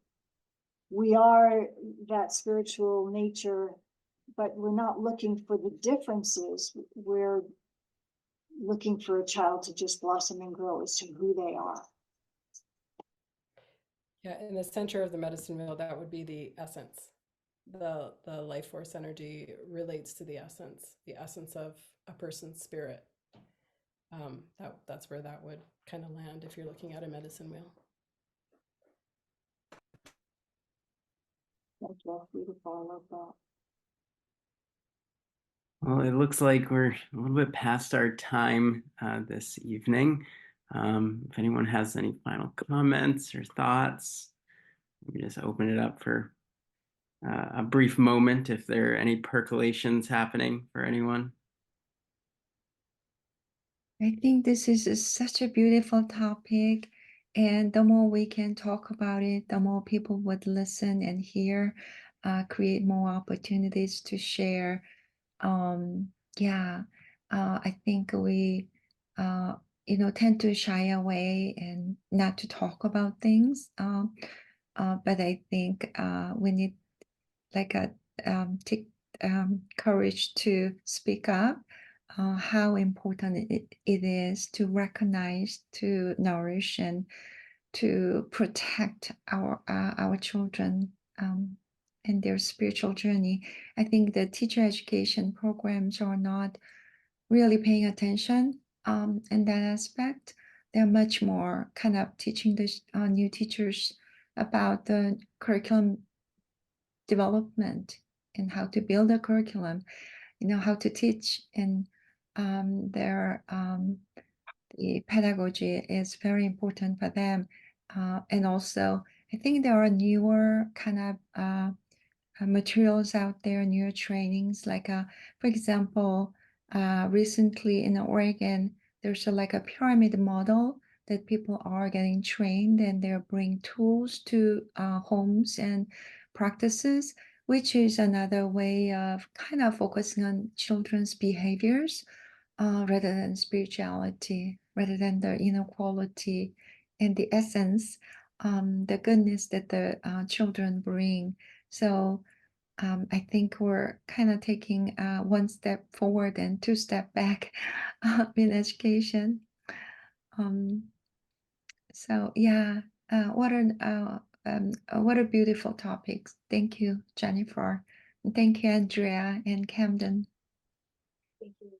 we are that spiritual nature, but we're not looking for the differences. We're looking for a child to just blossom and grow as to who they are. Yeah, in the center of the medicine wheel, that would be the essence. The life force energy relates to the essence of a person's spirit. That's where that would kind of land if you're looking at a medicine wheel. That's beautiful. I love that. Well, it looks like we're a little bit past our time this evening. If anyone has any final comments or thoughts, we just open it up for a brief moment if there are any percolations happening for anyone. I think this is such a beautiful topic, and the more we can talk about it, the more people would listen and hear, create more opportunities to share. Yeah, I think we, tend to shy away and not to talk about things. But I think we need like take courage to speak up. How important it is to recognize, to nourish, and to protect our children and their spiritual journey. I think the teacher education programs are not really paying attention in that aspect. They're much more kind of teaching the new teachers about the curriculum development and how to build a curriculum, how to teach, and the pedagogy is very important for them. And also, I think there are newer kind of materials out there, newer trainings. Like, for example, recently in Oregon, there's like a pyramid model that people are getting trained, and they're bringing tools to homes and practices, which is another way of kind of focusing on children's behaviors rather than spirituality, rather than the inner quality and the essence, the goodness that the children bring. So I think we're kind of taking one step forward and two steps back in education. So yeah, what a beautiful topic. Thank you, Jennifer. And thank you, Andrea and Camden. Thank you.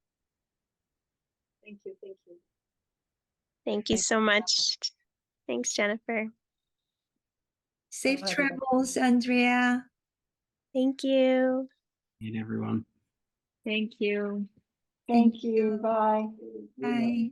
Thank you. Thank you. Thank you so much. Thanks, Jennifer. Safe Bye. travels, Andrea. Thank you. And everyone. Thank you. Thank you. Bye. Bye.